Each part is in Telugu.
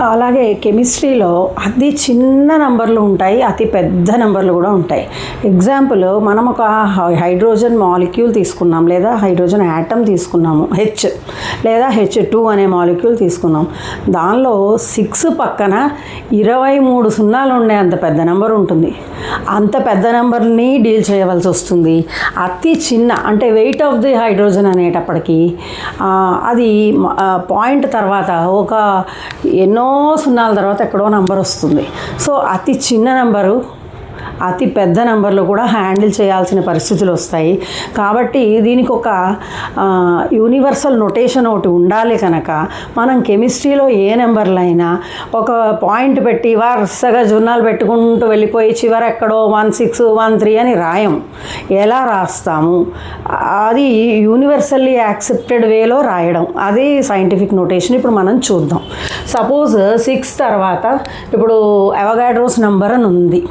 అలాగే కెమిస్ట్రీలో అతి చిన్న నంబర్లు ఉంటాయి, అతి పెద్ద నెంబర్లు కూడా ఉంటాయి. ఎగ్జాంపుల్, మనం ఒక హైడ్రోజన్ మాలిక్యూల్ తీసుకున్నాం, లేదా హైడ్రోజన్ యాటమ్ తీసుకున్నాము, హెచ్ లేదా H2 అనే మాలిక్యూల్ తీసుకున్నాం. దానిలో 6 పక్కన 23 సున్నాలు ఉండే అంత పెద్ద నెంబర్ ఉంటుంది. అంత పెద్ద నెంబర్ని డీల్ చేయవలసి వస్తుంది. అతి చిన్న అంటే వెయిట్ ఆఫ్ ది హైడ్రోజన్ అనేటప్పటికీ అది పాయింట్ తర్వాత ఒక ఎన్నో సున్నాల తర్వాత ఎక్కడో నెంబర్ వస్తుంది. సో అతి చిన్న నెంబరు అతి పెద్ద నెంబర్లు కూడా హ్యాండిల్ చేయాల్సిన పరిస్థితులు వస్తాయి. కాబట్టి దీనికి ఒక యూనివర్సల్ నొటేషన్ ఒకటి ఉండాలి. కనుక మనం కెమిస్ట్రీలో ఏ నెంబర్లు అయినా ఒక పాయింట్ పెట్టి వరుసగా జున్నాలు పెట్టుకుంటూ వెళ్ళిపోయి చివర ఎక్కడో 16, 13 అని రాయం. ఎలా రాస్తాము? అది యూనివర్సల్లీ యాక్సెప్టెడ్ వేలో రాయడం, అది సైంటిఫిక్ నొటేషన్. ఇప్పుడు మనం చూద్దాం. సపోజ్ 6 తర్వాత ఇప్పుడు అవగాడ్రోస్ నెంబర్ అని ఉంది,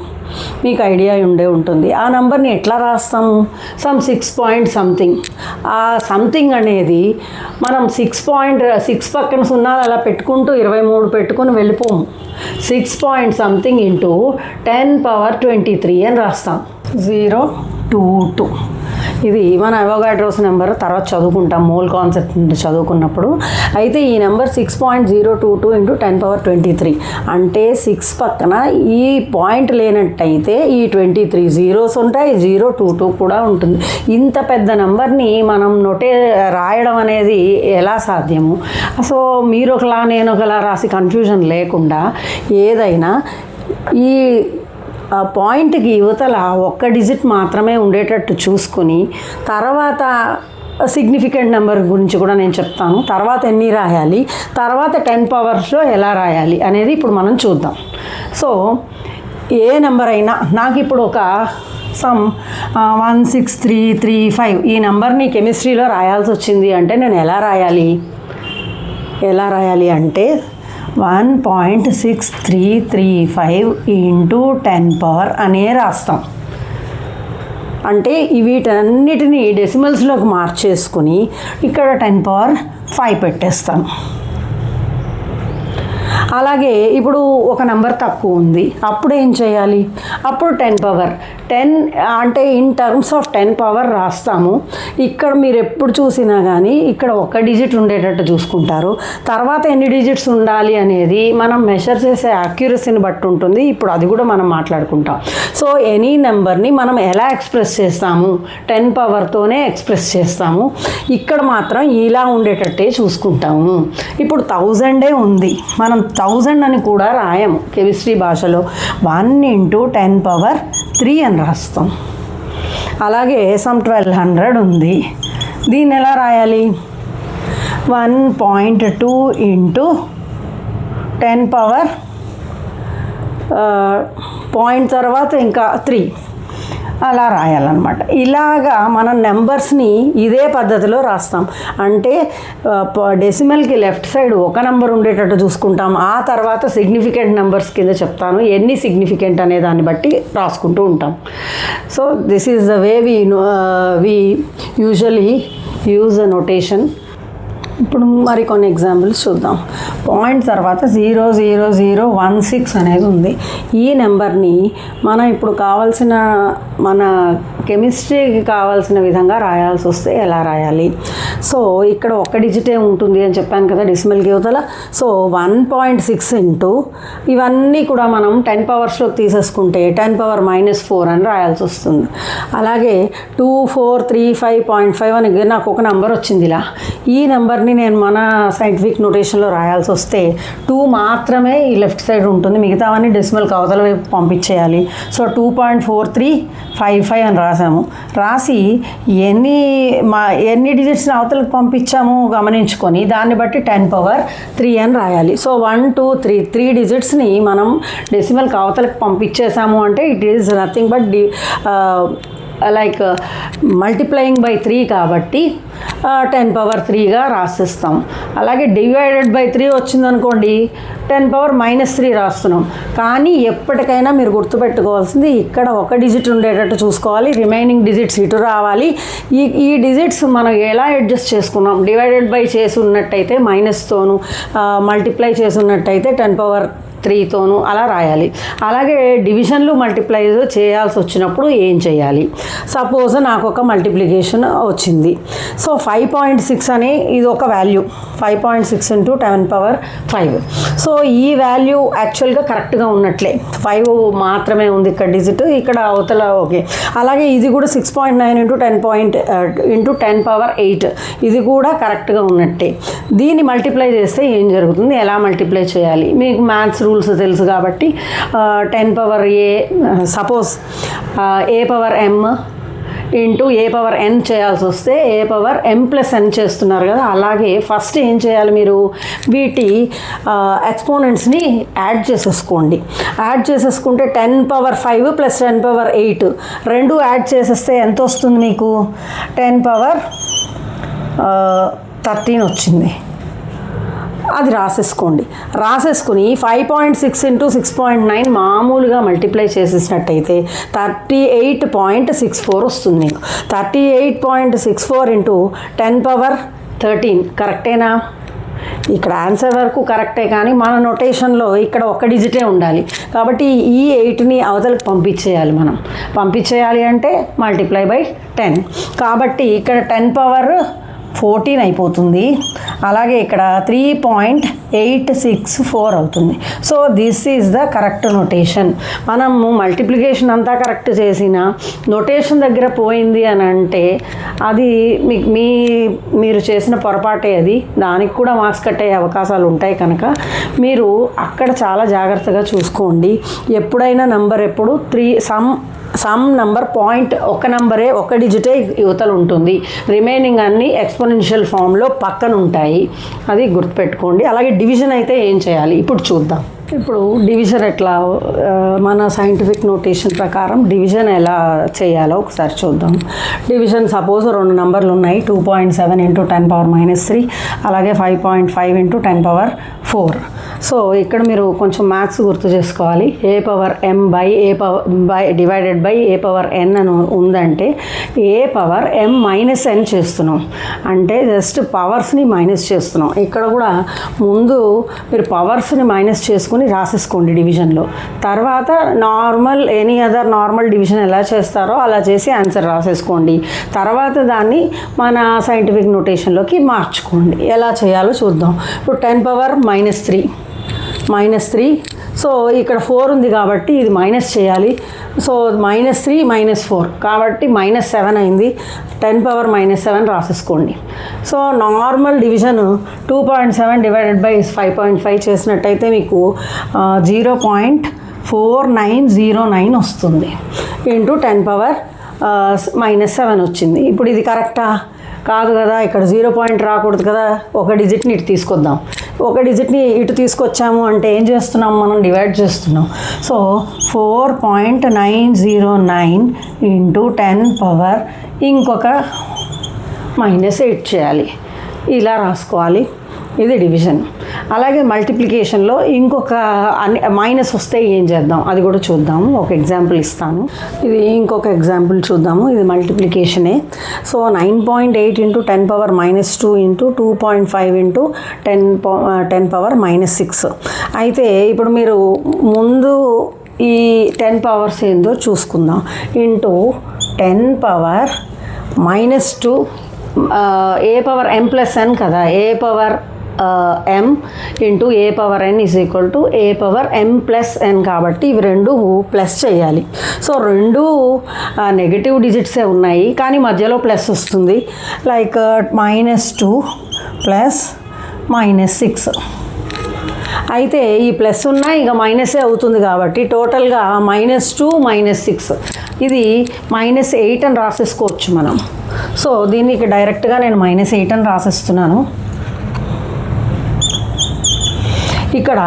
మీకు ఐడియా ఉండే ఉంటుంది. ఆ నెంబర్ని ఎట్లా రాస్తాము? 6 పాయింట్ సంథింగ్. ఆ సంథింగ్ అనేది మనం 6 పక్కన సున్నాలు అలా పెట్టుకుంటూ 23 పెట్టుకుని వెళ్ళిపోము. 6 పాయింట్ సంథింగ్ ఇంటూ 10^23 అని రాస్తాం. 022. ఇది మన అవగాడ్రోస్ నెంబర్ తర్వాత చదువుకుంటాం, మోల్ కాన్సెప్ట్ చదువుకున్నప్పుడు. అయితే ఈ నెంబర్ 6.022 ఇంటూ 10^23 అంటే 6 పక్కన ఈ పాయింట్ లేనట్టయితే ఈ 23 జీరోస్ ఉంటాయి, 022 కూడా ఉంటుంది. ఇంత పెద్ద నెంబర్ని మనం రాయడం అనేది ఎలా సాధ్యము? సో మీరు ఒకలా నేను ఒకలా రాసి కన్ఫ్యూజన్ లేకుండా ఏదైనా ఈ పాయింట్కి యువతల ఒక్క డిజిట్ మాత్రమే ఉండేటట్టు చూసుకొని తర్వాత సిగ్నిఫికెంట్ నెంబర్ గురించి కూడా నేను చెప్తాను. తర్వాత ఎన్ని రాయాలి, తర్వాత 10 పవర్స్లో ఎలా రాయాలి అనేది ఇప్పుడు మనం చూద్దాం. సో ఏ నెంబర్ అయినా నాకు ఇప్పుడు ఒక 16335 ఈ నెంబర్ని కెమిస్ట్రీలో రాయాల్సి వచ్చింది అంటే నేను ఎలా రాయాలి అంటే 1.6335 ఇంటూ 10 పవర్ అనే రాస్తాం. అంటే వీటన్నిటిని డెసిమల్స్లోకి మార్చేసుకుని ఇక్కడ 10^5 పెట్టేస్తాను. అలాగే ఇప్పుడు ఒక నెంబర్ తక్కువ ఉంది, అప్పుడు ఏం చేయాలి? అప్పుడు 10 పవర్ 10 అంటే ఇన్ టర్మ్స్ ఆఫ్ 10 పవర్ రాస్తాము. ఇక్కడ మీరు ఎప్పుడు చూసినా కానీ ఇక్కడ ఒక డిజిట్ ఉండేటట్టు చూసుకుంటారు. తర్వాత ఎన్ని డిజిట్స్ ఉండాలి అనేది మనం మెషర్ చేసే యాక్యురసీని బట్టి ఉంటుంది. ఇప్పుడు అది కూడా మనం మాట్లాడుకుంటాం. సో ఎనీ నెంబర్ని మనం ఎలా ఎక్స్ప్రెస్ చేస్తాము? 10 పవర్తోనే ఎక్స్ప్రెస్ చేస్తాము. ఇక్కడ మాత్రం ఇలా ఉండేటట్టే చూసుకుంటాము. ఇప్పుడు 1000 ఉంది, మనం 1000 అని కూడా రాయము కెమిస్ట్రీ భాషలో. 1 ఇంటూ 10^3 అని రాస్తాం. అలాగే 1200 ఉంది, దీన్ని ఎలా రాయాలి? 1.2 ఇంటూ 10 పవర్ పాయింట్ తర్వాత ఇంకా 3 అలా రాయాలన్నమాట. ఇలాగా మనం నెంబర్స్ని ఇదే పద్ధతిలో రాస్తాం. అంటే డెసిమల్కి లెఫ్ట్ సైడ్ ఒక నెంబర్ ఉండేటట్టు చూసుకుంటాం. ఆ తర్వాత సిగ్నిఫికెంట్ నెంబర్స్ కింద చెప్తాను, ఎన్ని సిగ్నిఫికెంట్ అనే దాన్ని బట్టి రాసుకుంటూ ఉంటాం. So this is the way we usually use a notation. ఇప్పుడు మరి కొన్ని ఎగ్జాంపుల్స్ చూద్దాం. పాయింట్ తర్వాత 00016 అనేది ఉంది. ఈ నెంబర్ని మనం ఇప్పుడు కావాల్సిన మన కెమిస్ట్రీకి కావాల్సిన విధంగా రాయాల్సి వస్తే ఎలా రాయాలి? సో ఇక్కడ ఒక్క డిజిటే ఉంటుంది అని చెప్పాను కదా డెసిమల్కి యువతల. సో 1.6 ఇంటూ ఇవన్నీ కూడా మనం 10 పవర్స్లోకి తీసేసుకుంటే 10^-4 అని రాయాల్సి వస్తుంది. అలాగే 2435.5 అని నాకు ఒక నెంబర్ వచ్చింది. ఇలా ఈ నెంబర్ని నేను మన సైంటిఫిక్ నొటేషన్లో రాయాల్సి వస్తే 2 మాత్రమే ఈ లెఫ్ట్ సైడ్ ఉంటుంది, మిగతావన్నీ డెసిమల్కి అవతల వైపు పంపించేయాలి. సో 2.4355 అని రాసాము. రాసి ఎన్ని డిజిట్స్ని అవతలకు పంపించాము గమనించుకొని దాన్ని బట్టి 10^3 అని రాయాలి. సో 1 2 3 డిజిట్స్ని మనం డెసిమల్కి అవతలకు పంపించేసాము అంటే it is nothing but like multiplying by 3 కాబట్టి 10⁻³ రాసిస్తాం. అలాగే డివైడెడ్ బై 3 వచ్చిందనుకోండి 10⁻³ రాస్తున్నాం. కానీ ఎప్పటికైనా మీరు గుర్తుపెట్టుకోవాల్సింది ఇక్కడ ఒక డిజిట్ ఉండేటట్టు చూసుకోవాలి, రిమైనింగ్ డిజిట్స్ ఇటు రావాలి. ఈ డిజిట్స్ మనం ఎలా అడ్జస్ట్ చేసుకున్నాం, డివైడెడ్ బై చేసి ఉన్నట్టయితే మైనస్తోను, మల్టిప్లై చేసి ఉన్నట్టయితే 10⁻³ అలా రాయాలి. అలాగే డివిజన్లు మల్టిప్లై చేయాల్సి వచ్చినప్పుడు ఏం చేయాలి? సపోజ్ నాకు ఒక మల్టిప్లికేషన్ వచ్చింది. సో 5.6 అనే ఇది ఒక వాల్యూ, 5.6 × 10⁻5. సో ఈ వాల్యూ యాక్చువల్గా కరెక్ట్గా ఉన్నట్లే, 5 మాత్రమే ఉంది ఇక్కడ డిజిట్, ఇక్కడ అవతల ఓకే. అలాగే ఇది కూడా 6.9 × 10⁻8 ఇది కూడా కరెక్ట్గా ఉన్నట్టే. దీన్ని మల్టిప్లై చేస్తే ఏం జరుగుతుంది, ఎలా మల్టిప్లై చేయాలి? మీకు మ్యాథ్స్ రూల్స్ తెలుసు కాబట్టి 10⁻a suppose a⁻m into a⁻n చేయాల్సి వస్తే a⁻m+n చేస్తున్నారు కదా, అలాగే ఫస్ట్ ఏం చేయాలి, మీరు వీటి ఎక్స్పోనెంట్స్ని యాడ్ చేసేసుకోండి. యాడ్ చేసేసుకుంటే 10⁻5 + 10⁻8 రెండు యాడ్ చేసేస్తే ఎంత వస్తుంది మీకు? 10⁻13 వచ్చింది. అది రాసేసుకోండి. రాసేసుకుని 5.6 × 6.9 మామూలుగా మల్టిప్లై చేసేసినట్టయితే 38.64 వస్తుంది మీకు. 38.64 × 10⁻13 కరెక్టేనా? ఇక్కడ ఆన్సర్ వరకు కరెక్టే, కానీ మన నొటేషన్లో ఇక్కడ ఒక డిజిటే ఉండాలి కాబట్టి ఈ 8ని అవతలకు పంపించేయాలి అంటే మల్టిప్లై బై 10. కాబట్టి ఇక్కడ 10⁻14 అయిపోతుంది. అలాగే ఇక్కడ 3.864 అవుతుంది. So this is the correct notation. మనము మల్టిప్లికేషన్ అంతా కరెక్ట్ చేసిన నొటేషన్ దగ్గర పోయింది అని అంటే అది మీరు చేసిన పొరపాటే, అది దానికి కూడా మార్క్స్ కట్టే అవకాశాలు ఉంటాయి. కనుక మీరు అక్కడ చాలా జాగ్రత్తగా చూసుకోండి. ఎప్పుడైనా నంబర్ ఎప్పుడు సమ్ నంబర్ పాయింట్ ఒక నంబరే, ఒక డిజిటే యువతలు ఉంటుంది, రిమైనింగ్ అన్నీ ఎక్స్పోనెన్షియల్ ఫామ్లో పక్కన ఉంటాయి. అది గుర్తుపెట్టుకోండి. అలాగే డివిజన్ అయితే ఏం చేయాలి ఇప్పుడు చూద్దాం. ఇప్పుడు డివిజన్ ఎట్లా, మన సైంటిఫిక్ నోటేషన్ ప్రకారం డివిజన్ ఎలా చేయాలో ఒకసారి చూద్దాం. డివిజన్ సపోజ్ 2 నంబర్లు ఉన్నాయి, 2.7 × 10⁻³ అలాగే 5.5 × 10⁻4. సో ఇక్కడ మీరు కొంచెం మ్యాథ్స్ గుర్తు చేసుకోవాలి. a⁻m డివైడెడ్ బై a⁻n అని ఉందంటే a⁻m-n చేస్తున్నాం, అంటే జస్ట్ పవర్స్ని మైనస్ చేస్తున్నాం. ఇక్కడ కూడా ముందు మీరు పవర్స్ని మైనస్ చేసుకుని రాసేసుకోండి డివిజన్లో. తర్వాత ఎనీ అదర్ నార్మల్ డివిజన్ ఎలా చేస్తారో అలా చేసి ఆన్సర్ రాసేసుకోండి. తర్వాత దాన్ని మన సైంటిఫిక్ నోటేషన్లోకి మార్చుకోండి. ఎలా చేయాలో చూద్దాం. ఇప్పుడు 10⁻³ సో ఇక్కడ 4 ఉంది కాబట్టి ఇది మైనస్ చేయాలి. సో -3 - 4 కాబట్టి -7 అయింది. 10⁻⁻7 రాసేసుకోండి. So normal division 2.7 divided by 5.5 చేసినట్టయితే మీకు 0.4909 వస్తుంది. ఇంటూ 10⁻⁻7 వచ్చింది. ఇప్పుడు ఇది కరెక్టా? కాదు కదా, ఇక్కడ 0 పాయింట్ రాకూడదు కదా. ఒక డిజిట్ని ఇటు తీసుకొద్దాం. ఒక డిజిట్ని ఇటు తీసుకొచ్చాము అంటే ఏం చేస్తున్నాం, మనం డివైడ్ చేస్తున్నాం. సో 4.909 ఇంటూ 10⁻, ఇంకొక -8 చేయాలి. ఇలా రాసుకోవాలి. ఇది డివిజన్. అలాగే మల్టిప్లికేషన్లో ఇంకొక మైనస్ వస్తే ఏం చేద్దాం అది కూడా చూద్దాము. ఒక ఎగ్జాంపుల్ ఇస్తాను. ఇది ఇంకొక ఎగ్జాంపుల్ చూద్దాము. ఇది మల్టిప్లికేషనే. So 9.8 × 10⁻-2 into 2.5 into 10⁻-6. అయితే ఇప్పుడు మీరు ముందు ఈ 10 పవర్స్ ఏందో చూసుకుందాం. ఇంటూ 10⁻-2 a⁻m+n కదా, a⁻m ఇంటూ a⁻n = a⁻m+n కాబట్టి ఇవి రెండు ప్లస్ చేయాలి. సో రెండు నెగటివ్ డిజిట్సే ఉన్నాయి కానీ మధ్యలో ప్లస్ వస్తుంది. Like -2 plus -6. అయితే ఈ ప్లస్ ఉన్నా ఇక మైనసే అవుతుంది కాబట్టి టోటల్గా -2 -6 ఇది -8 అని రాసేసుకోవచ్చు మనం. సో దీన్ని ఇక డైరెక్ట్గా నేను -8 అని రాసేస్తున్నాను. ఇక్కడ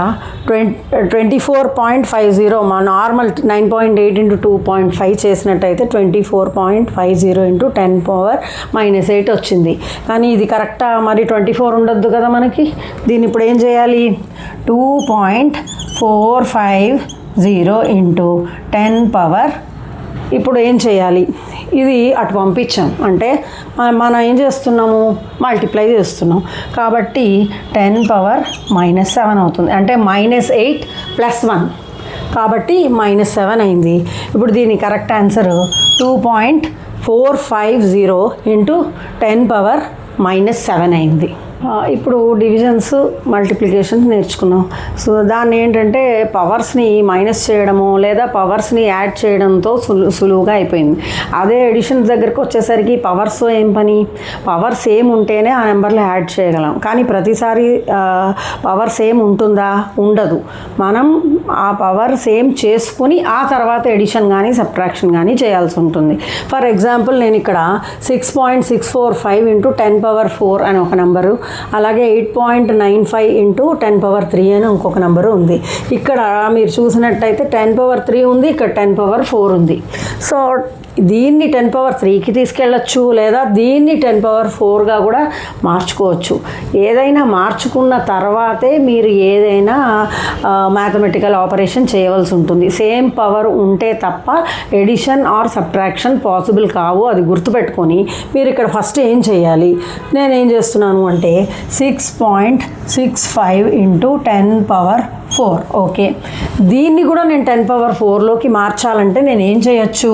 24.50 మా నార్మల్ 9.8 ఇంటూ 2.5 చేసినట్టయితే 24.50 ఇంటూ 10⁻⁻8 వచ్చింది. కానీ ఇది కరెక్టా? మరి 24 ఉండొద్దు కదా మనకి. దీన్ని ఇప్పుడు ఏం చేయాలి? 2.450 ఇంటూ 10 ఇప్పుడు ఏం చేయాలి? ఇది అటు పంపించాం అంటే మనం ఏం చేస్తున్నాము? మల్టిప్లై చేస్తున్నాం. కాబట్టి 10⁻⁻7 అవుతుంది. అంటే -8 + 1 కాబట్టి -7 అయింది. ఇప్పుడు దీని కరెక్ట్ ఆన్సర్ 2.450 ఇంటూ 10⁻⁻7 అయింది. ఇప్పుడు డివిజన్స్ మల్టిప్లికేషన్స్ నేర్చుకున్నాం. సో దాన్ని ఏంటంటే పవర్స్ని మైనస్ చేయడము లేదా పవర్స్ని యాడ్ చేయడంతో సులువుగా అయిపోయింది. అదే ఎడిషన్స్ దగ్గరకు వచ్చేసరికి పవర్స్ ఏం పని? పవర్ సేమ్ ఉంటేనే ఆ నెంబర్లు యాడ్ చేయగలం. కానీ ప్రతిసారి పవర్ సేమ్ ఉంటుందా? ఉండదు. మనం ఆ పవర్ సేమ్ చేసుకుని ఆ తర్వాత ఎడిషన్ కానీ సబ్ట్రాక్షన్ కానీ చేయాల్సి ఉంటుంది. ఫర్ ఎగ్జాంపుల్ నేను ఇక్కడ 6.645 ఇంటూ 10⁻4 అని ఒక నెంబరు, అలాగే 8.95 ఇంటూ 10⁻3 అని ఇంకొక నెంబరు ఉంది. ఇక్కడ మీరు చూసినట్టయితే 10⁻3 ఉంది, ఇక్కడ 10⁻4 ఉంది. సో దీన్ని 10⁻3కి తీసుకెళ్ళచ్చు లేదా దీన్ని 10⁻4గా కూడా మార్చుకోవచ్చు. ఏదైనా మార్చుకున్న తర్వాతే మీరు ఏదైనా మ్యాథమెటికల్ ఆపరేషన్ చేయవలసి ఉంటుంది. సేమ్ పవర్ ఉంటే తప్ప ఎడిషన్ ఆర్ సబ్ట్రాక్షన్ పాసిబుల్ కావు. అది గుర్తుపెట్టుకొని మీరు ఇక్కడ ఫస్ట్ ఏం చేయాలి? నేనేం చేస్తున్నాను అంటే 6.65 ఇంటూ 10⁻4. ఓకే, దీన్ని కూడా నేను 10⁻4లోకి మార్చాలంటే నేను ఏం చేయొచ్చు?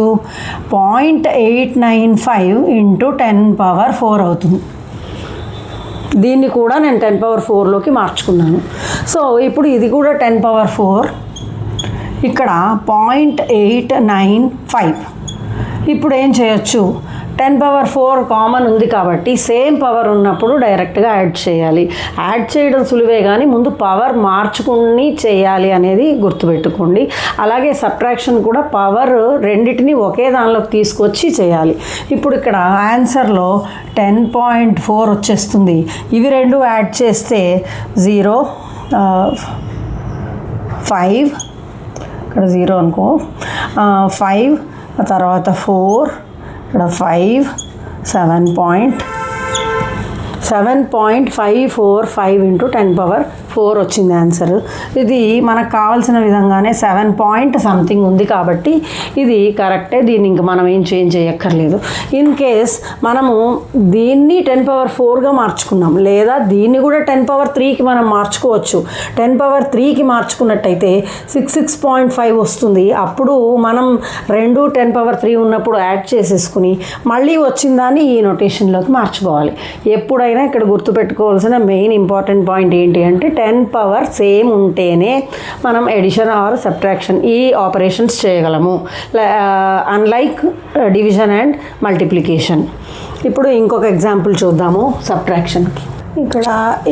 0.895 ఇంటూ 10⁻4 అవుతుంది. దీన్ని కూడా నేను 10⁻4లోకి మార్చుకున్నాను. సో ఇప్పుడు ఇది కూడా 10⁻4, ఇక్కడ 0.895. ఇప్పుడు ఏం చేయొచ్చు? 10⁻4 కామన్ ఉంది కాబట్టి సేమ్ పవర్ ఉన్నప్పుడు డైరెక్ట్గా యాడ్ చేయాలి. యాడ్ చేయడం సులువే కానీ ముందు పవర్ మార్చుకుని చేయాలి అనేది గుర్తుపెట్టుకోండి. అలాగే సబ్ట్రాక్షన్ కూడా పవర్ రెండింటిని ఒకే దానిలోకి తీసుకొచ్చి చేయాలి. ఇప్పుడు ఇక్కడ ఆన్సర్లో 10.4 వచ్చేస్తుంది. ఇవి రెండు యాడ్ చేస్తే 0, 5, ఇక్కడ 0 అనుకో, 5 తర్వాత 4, ఇక్కడ 5, 7.545 ఇంటూ 10⁻4 వచ్చింది ఆన్సర్. ఇది మనకు కావాల్సిన విధంగానే 7 పాయింట్ సంథింగ్ ఉంది కాబట్టి ఇది కరెక్టే. దీన్ని ఇంక మనం ఏం చేంజ్ చేయక్కర్లేదు. ఇన్ కేస్ మనము దీన్ని 10⁻4గా మార్చుకున్నాం లేదా దీన్ని కూడా 10⁻3కి మనం మార్చుకోవచ్చు. 10⁻3కి మార్చుకున్నట్టయితే 66.5 వస్తుంది. అప్పుడు మనం రెండు 10⁻3 ఉన్నప్పుడు యాడ్ చేసేసుకుని మళ్ళీ వచ్చిన దాన్ని ఈ నొటేషన్లోకి మార్చుకోవాలి. ఎప్పుడైనా ఇక్కడ గుర్తుపెట్టుకోవాల్సిన మెయిన్ ఇంపార్టెంట్ పాయింట్ ఏంటి అంటే 10 పవర్ సేమ్ ఉంటేనే మనం ఎడిషన్ ఆర్ సబ్ట్రాక్షన్ ఈ ఆపరేషన్స్ చేయగలము, అన్లైక్ డివిజన్ అండ్ మల్టిప్లికేషన్. ఇప్పుడు ఇంకొక ఎగ్జాంపుల్ చూద్దాము సబ్ట్రాక్షన్కి. ఇక్కడ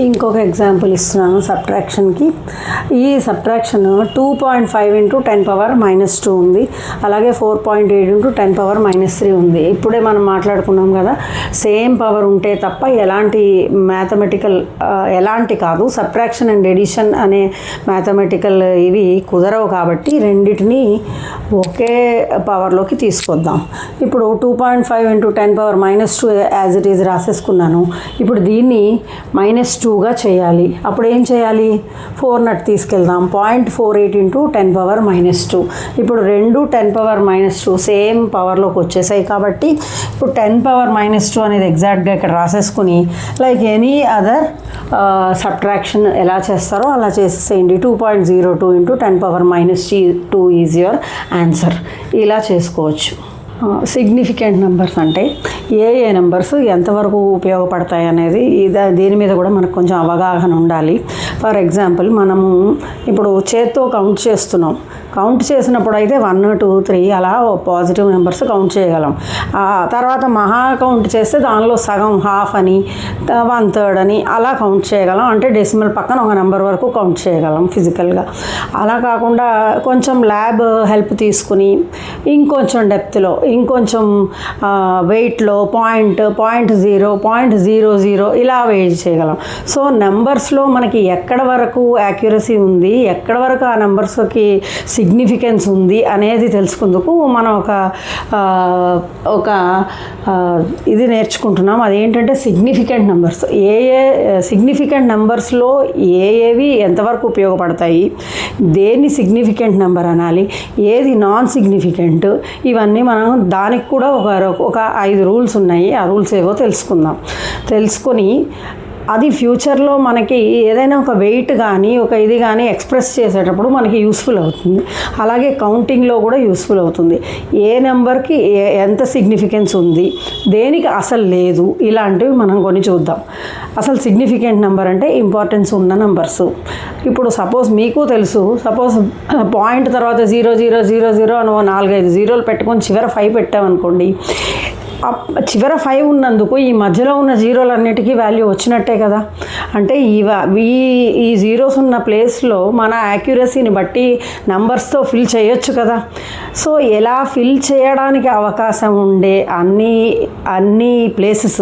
ఇంకొక ఎగ్జాంపుల్ ఇస్తున్నాను సబ్ట్రాక్షన్కి. ఈ సబ్ట్రాక్షన్ 2.5 ఇంటూ 10⁻−2 ఉంది, అలాగే 4.8 ఇంటూ 10⁻−3 ఉంది. ఇప్పుడే మనం మాట్లాడుకున్నాం కదా, సేమ్ పవర్ ఉంటే తప్ప మ్యాథమెటికల్ కాదు సబ్ట్రాక్షన్ అండ్ ఎడిషన్ అనే మ్యాథమెటికల్ ఇవి కుదరవు. కాబట్టి రెండింటినీ ఒకే పవర్లోకి తీసుకొద్దాం. ఇప్పుడు 2.5 ఇంటూ 10⁻−2 యాజ్ ఇట్ ఈజ్ రాసేసుకున్నాను. ఇప్పుడు దీన్ని -2గా చేయాలి. అప్పుడు ఏం చేయాలి? 4 నట్ తీసుకెళ్దాం. 0.48 ఇంటూ 10⁻−2. ఇప్పుడు రెండు 10⁻−2 సేమ్ పవర్లోకి వచ్చేసాయి కాబట్టి ఇప్పుడు 10⁻−2 అనేది ఎగ్జాక్ట్గా ఇక్కడ రాసేసుకుని లైక్ ఎనీ అదర్ సబ్ట్రాక్షన్ ఎలా చేస్తారో అలా చేసేసేయండి. 2.02 ఇంటూ 10⁻−2 ఈజ్ యువర్ ఆన్సర్. ఇలా చేసుకోవచ్చు. సిగ్నిఫికెంట్ నెంబర్స్ అంటే ఏ నెంబర్స్ ఎంతవరకు ఉపయోగపడతాయి అనేది దీని మీద కూడా మనకు కొంచెం అవగాహన ఉండాలి. ఫర్ ఎగ్జాంపుల్ మనము ఇప్పుడు చేత్తో కౌంట్ చేస్తున్నాం. కౌంట్ చేసినప్పుడు అయితే 1, 2, 3 అలా పాజిటివ్ నెంబర్స్ కౌంట్ చేయగలం. తర్వాత మహా కౌంట్ చేస్తే దానిలో సగం, హాఫ్ అని, 1/3 అని అలా కౌంట్ చేయగలం. అంటే డెసిమల్ పక్కన ఒక నెంబర్ వరకు కౌంట్ చేయగలం ఫిజికల్గా. అలా కాకుండా కొంచెం ల్యాబ్ హెల్ప్ తీసుకుని ఇంకొంచెం డెప్త్లో ఇంకొంచెం వెయిట్లో 0.00 ఇలా వెయిట్ చేయగలం. సో నెంబర్స్లో మనకి ఎక్కడ వరకు యాక్యురసీ ఉంది, ఎక్కడ వరకు ఆ నెంబర్స్కి సిగ్నిఫికెన్స్ ఉంది అనేది తెలుసుకుందుకు మనం ఒక ఇది నేర్చుకుంటున్నాం. అదేంటంటే సిగ్నిఫికెంట్ నెంబర్స్. సిగ్నిఫికెంట్ నెంబర్స్లో ఏవి ఎంతవరకు ఉపయోగపడతాయి, దేన్ని సిగ్నిఫికెంట్ నెంబర్ అనాలి, ఏది నాన్ సిగ్నిఫికెంట్, ఇవన్నీ మనం దానికి కూడా ఒక 5 రూల్స్ ఉన్నాయి. ఆ రూల్స్ ఏవో తెలుసుకొని అది ఫ్యూచర్లో మనకి ఏదైనా ఒక వెయిట్ కానీ ఒక ఇది కానీ ఎక్స్ప్రెస్ చేసేటప్పుడు మనకి యూస్ఫుల్ అవుతుంది. అలాగే కౌంటింగ్లో కూడా యూస్ఫుల్ అవుతుంది. ఏ నెంబర్కి ఎంత సిగ్నిఫికెన్స్ ఉంది, దేనికి అసలు లేదు, ఇలాంటివి మనం కొన్ని చూద్దాం. అసలు సిగ్నిఫికెంట్ నెంబర్ అంటే ఇంపార్టెన్స్ ఉన్న నెంబర్స్. ఇప్పుడు సపోజ్ మీకు తెలుసు, సపోజ్ పాయింట్ తర్వాత 0000 అని 4-5 జీరోలు పెట్టుకొని చివర 5 పెట్టామనుకోండి, చివర 5 ఉన్నందుకు ఈ మధ్యలో ఉన్న జీరోలన్నిటికీ వాల్యూ వచ్చినట్టే కదా. అంటే ఈ జీరోస్ ఉన్న ప్లేస్లో మన యాక్యురసీని బట్టి నెంబర్స్తో ఫిల్ చేయొచ్చు కదా. సో ఎలా ఫిల్ చేయడానికి అవకాశం ఉండే అన్ని ప్లేసెస్,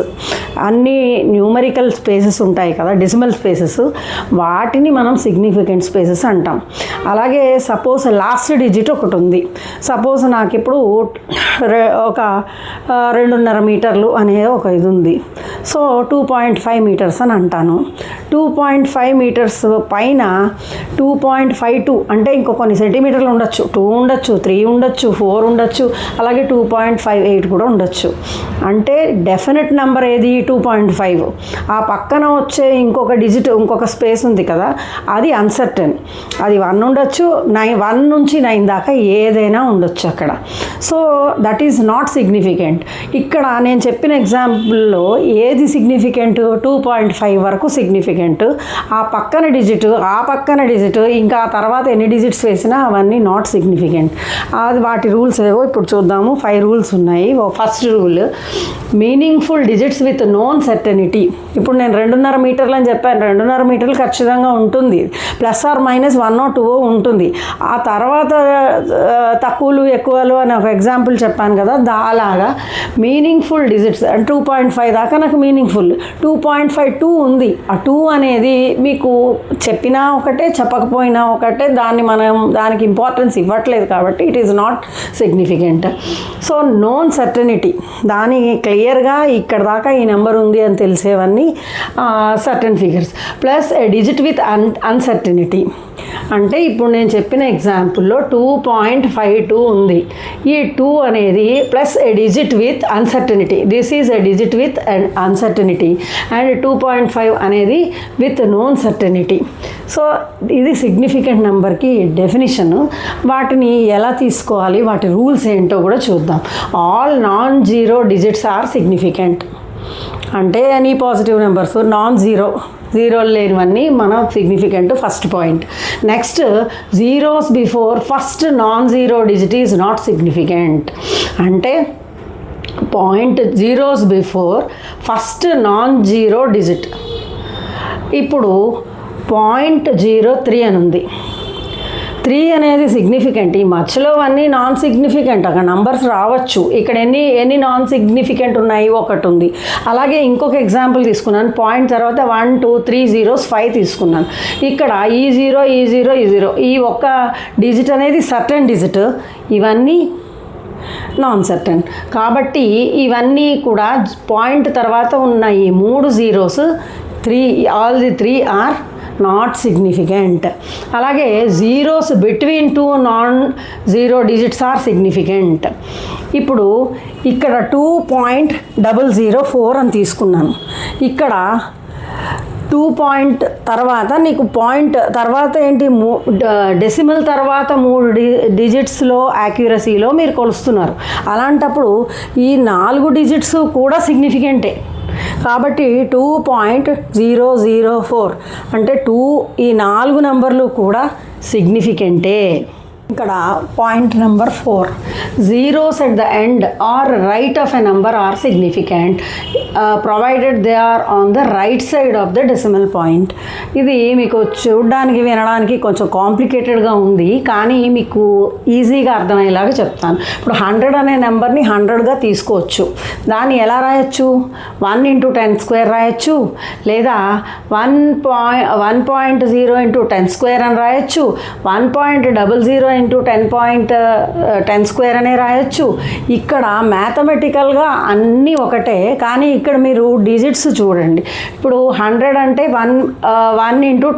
అన్ని న్యూమరికల్ స్పేసెస్ ఉంటాయి కదా, డెసిమల్ స్పేసెస్, వాటిని మనం సిగ్నిఫికెంట్ స్పేసెస్ అంటాం. అలాగే సపోజ్ లాస్ట్ డిజిట్ ఒకటి ఉంది. సపోజ్ నాకు ఇప్పుడు ఒక 2.5 మీటర్లు అనేది ఒక ఇది ఉంది. సో 2.5 మీటర్స్ అని అంటాను. 2.5 మీటర్స్ పైన 2.52 అంటే ఇంకో కొన్ని సెంటీమీటర్లు ఉండొచ్చు, 2 ఉండొచ్చు, 3 ఉండొచ్చు, 4 ఉండొచ్చు, అలాగే 2.58 కూడా ఉండొచ్చు. అంటే డెఫినెట్ నెంబర్ ఏది 2.5. ఆ పక్కన వచ్చే ఇంకొక డిజిట్, ఇంకొక స్పేస్ ఉంది కదా, అది అన్సర్టెన్. అది 1 ఉండొచ్చు, 1 నుంచి 9 దాకా ఏదైనా ఉండొచ్చు అక్కడ. So that is not significant. ఇక్కడ నేను చెప్పిన ఎగ్జాంపుల్లో ఏది సిగ్నిఫికెంట్, 2.5 వరకు సిగ్నిఫికెంట్. ఆ పక్కన డిజిట్ ఇంకా ఆ తర్వాత ఎన్ని డిజిట్స్ వేసినా అవన్నీ నాట్ సిగ్నిఫికెంట్. అది వాటి రూల్స్ ఏవో ఇప్పుడు చూద్దాము. 5 రూల్స్ ఉన్నాయి. First rule, meaningful digits with known certainty. ఇప్పుడు నేను 2.5 మీటర్లు అని చెప్పాను. 2.5 మీటర్లు ఖచ్చితంగా ఉంటుంది, +or-1 or 2 ఉంటుంది. ఆ తర్వాత తక్కువలు ఎక్కువలు అని ఒక ఎగ్జాంపుల్ చెప్పాను కదా, అలాగా మీనింగ్ఫుల్ డిజిట్స్ 2.5 దాకా నాకు మీనింగ్ఫుల్. 2.52 ఉంది. ఆ 2 అనేది మీకు చెప్పినా ఒకటే, చెప్పకపోయినా ఒకటే, దానికి ఇంపార్టెన్స్ ఇవ్వట్లేదు కాబట్టి it is not significant. So known certainty, దాని క్లియర్గా ఇక్కడ దాకా ఈ నెంబర్ ఉంది అని తెలిసేవన్నీ certain figures. Plus a digit with uncertainty అంటే ఇప్పుడు నేను చెప్పిన ఎగ్జాంపుల్లో 2.52 ఉంది. ఈ 2 అనేది plus a digit with uncertainty, this is a digit with uncertainty, and 2.5 అనేది విత్ నోన్ సర్టెనిటీ. సో ఇది సిగ్నిఫికెంట్ నెంబర్కి డెఫినిషన్. వాటిని ఎలా తీసుకోవాలి, వాటి రూల్స్ ఏంటో కూడా చూద్దాం. All non zero digits are significant. అంటే ఎనీ పాజిటివ్ నెంబర్స్, జీరోలు లేనివన్నీ మన significant, first point. Next, zeros before first non zero digit is not significant. అంటే point zeros before first non zero digit. ఇప్పుడు 0.03 అని ఉంది. 3 అనేది సిగ్నిఫికెంట్. ఈ మధ్యలో అన్నీ నాన్ సిగ్నిఫికెంట్. అక్కడ నంబర్స్ రావచ్చు. ఇక్కడ ఎన్ని నాన్ సిగ్నిఫికెంట్ ఉన్నాయి, ఒకటి ఉంది. అలాగే ఇంకొక ఎగ్జాంపుల్ తీసుకున్నాను. పాయింట్ తర్వాత 1 2 3 zeros 5 తీసుకున్నాను. ఇక్కడ ఈ జీరో ఈ ఒక్క డిజిట్ అనేది సర్టెన్ డిజిట్, ఇవన్నీ నాన్ సర్టెన్. కాబట్టి ఇవన్నీ కూడా పాయింట్ తర్వాత ఉన్న ఈ 3 zeros, all the 3 are not significant. అలాగే zeros between 2 non zero digits are significant. ఇప్పుడు ఇక్కడ 2.004 అని తీసుకున్నాను. ఇక్కడ 2 పాయింట్ తర్వాత నీకు పాయింట్ తర్వాత ఏంటి, డెసిమల్ తర్వాత 3 డిజిట్స్లో యాక్యురసీలో మీరు కొలుస్తున్నారు. అలాంటప్పుడు ఈ 4 డిజిట్స్ కూడా సిగ్నిఫికెంటే. కాబట్టి 2.004 అంటే ఈ 4 నెంబర్లు కూడా సిగ్నిఫికెంటే. ఇక్కడ point number 4, zeros at the end or right of a number are significant provided they are on the right side of the decimal point. ఇది మీకు చూడడానికి వినడానికి కొంచెం కాంప్లికేటెడ్గా ఉంది, కానీ మీకు ఈజీగా అర్థమయ్యేలాగా చెప్తాను. ఇప్పుడు 100 అనే నెంబర్ని 100గా తీసుకోవచ్చు. దాన్ని ఎలా రాయొచ్చు? 1 × 10² రాయొచ్చు, లేదా 1.0 × 10² అని రాయొచ్చు, 1.00 × 10.10² అనే రాయొచ్చు. ఇక్కడ మ్యాథమెటికల్గా అన్నీ ఒకటే, కానీ ఇక్కడ మీరు డిజిట్స్ చూడండి. ఇప్పుడు 100 అంటే 1 ×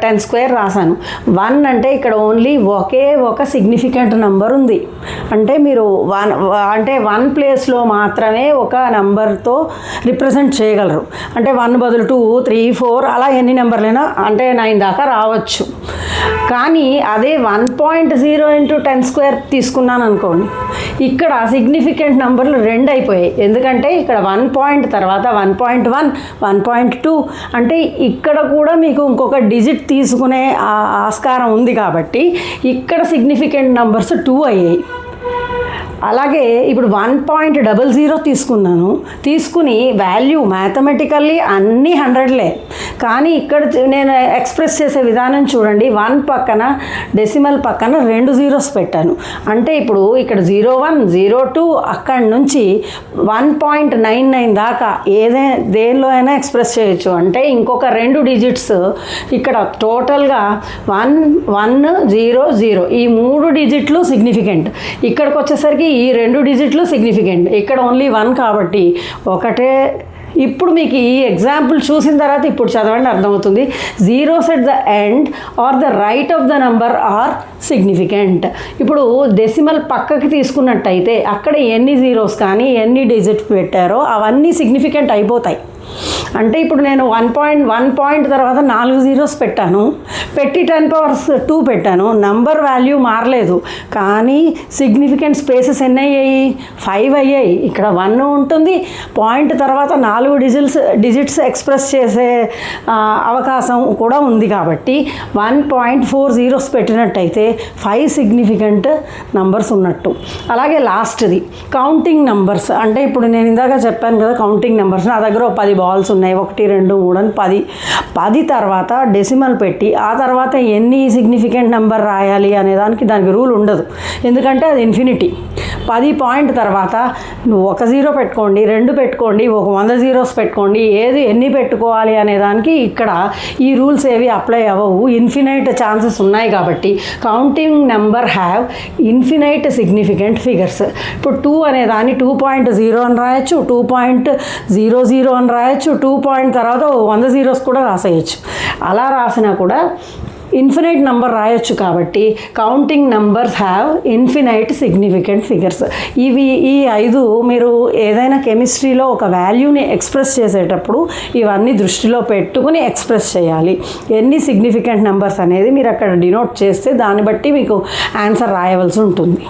10² రాశాను. 1 అంటే ఇక్కడ ఓన్లీ ఒకే ఒక సిగ్నిఫికెంట్ నెంబర్ ఉంది. అంటే మీరు 1 ప్లేస్లో మాత్రమే ఒక నెంబర్తో రిప్రజెంట్ చేయగలరు. అంటే 1 బదులు 2, 3, 4 అలా ఎన్ని నెంబర్లైనా అంటే 9 దాకా రావచ్చు. కానీ అదే 1.0 × 10² తీసుకున్నాను అనుకోండి, ఇక్కడ సిగ్నిఫికెంట్ నెంబర్లు 2 అయిపోయాయి. ఎందుకంటే ఇక్కడ 1 పాయింట్ తర్వాత 1.1, 1.2 అంటే ఇక్కడ కూడా మీకు ఇంకొక డిజిట్ తీసుకునే ఆస్కారం ఉంది, కాబట్టి ఇక్కడ సిగ్నిఫికెంట్ నెంబర్స్ 2 అయ్యాయి. అలాగే ఇప్పుడు 1.00 తీసుకుని వాల్యూ మ్యాథమెటికల్లీ అన్నీ 100లే, కానీ ఇక్కడ నేను ఎక్స్ప్రెస్ చేసే విధానం చూడండి. 1 పక్కన డెసిమల్ పక్కన 2 zeros పెట్టాను. అంటే ఇప్పుడు ఇక్కడ 01, 02 అక్కడి నుంచి 1.99 దాకా దేనిలో అయినా ఎక్స్ప్రెస్ చేయొచ్చు. అంటే ఇంకొక 2 డిజిట్స్ ఇక్కడ టోటల్గా 1, 1, 0, 0 ఈ 3 డిజిట్లు సిగ్నిఫికెంట్. ఇక్కడికి వచ్చేసరికి ఈ 2 డిజిట్లు సిగ్నిఫికెంట్. ఇక్కడ ఓన్లీ 1 కాబట్టి ఒకటే. ఇప్పుడు మీకు ఈ ఎగ్జాంపుల్ చూసిన తర్వాత ఇప్పుడు చదవండి, అర్థమవుతుంది. zeros at the end or the right of the number are significant. ఇప్పుడు డెసిమల్ పక్కకి తీసుకున్నట్టయితే అక్కడ ఎన్ని జీరోస్ కానీ ఎన్ని డిజిట్ పెట్టారో అవన్నీ సిగ్నిఫికెంట్ అయిపోతాయి. అంటే ఇప్పుడు నేను 1 పాయింట్ తర్వాత 4 zeros పెట్టాను, పెట్టి 10⁻² పెట్టాను. నంబర్ వాల్యూ మారలేదు, కానీ సిగ్నిఫికెంట్ స్పేసెస్ ఎన్ని అయ్యాయి? 5 అయ్యాయి. ఇక్కడ 1 ఉంటుంది, పాయింట్ తర్వాత 4 డిజిట్స్ ఎక్స్ప్రెస్ చేసే అవకాశం కూడా ఉంది. కాబట్టి 1.4 zeros పెట్టినట్టయితే 5 సిగ్నిఫికెంట్ నంబర్స్ ఉన్నట్టు. అలాగే లాస్ట్ది కౌంటింగ్ నంబర్స్. అంటే ఇప్పుడు నేను ఇందాక చెప్పాను కదా, కౌంటింగ్ నంబర్స్. నా దగ్గర 10 బాల్స్ ఉన్నాయి, 1, 2, 3 అని 10 తర్వాత డెసిమల్ పెట్టి ఆ తర్వాత ఎన్ని సిగ్నిఫికెంట్ నెంబర్ రాయాలి అనే దానికి రూల్ ఉండదు, ఎందుకంటే అది ఇన్ఫినిటీ. 10 పాయింట్ తర్వాత 1 0 పెట్టుకోండి, 2 పెట్టుకోండి, 100 zeros పెట్టుకోండి, ఎన్ని పెట్టుకోవాలి అనే దానికి ఇక్కడ ఈ రూల్స్ ఏవి అప్లై అవ్వవు. ఇన్ఫినైట్ ఛాన్సెస్ ఉన్నాయి కాబట్టి counting number have infinite significant figures. ఇప్పుడు 2 అనే దాన్ని 2.0 అని రాయొచ్చు, 2.00 అని రాయొచ్చు, 2 పాయింట్ తర్వాత 100 zeros కూడా రాసేయచ్చు. అలా రాసినా కూడా ఇన్ఫినైట్ నెంబర్ రాయొచ్చు. కాబట్టి counting numbers have infinite significant figures. ఈ 5 మీరు ఏదైనా కెమిస్ట్రీలో ఒక వాల్యూని ఎక్స్ప్రెస్ చేసేటప్పుడు ఇవన్నీ దృష్టిలో పెట్టుకుని ఎక్స్ప్రెస్ చేయాలి. ఎన్ని సిగ్నిఫికెంట్ నెంబర్స్ అనేది మీరు అక్కడ డినోట్ చేస్తే దాన్ని బట్టి మీకు ఆన్సర్ రాయవలసి ఉంటుంది.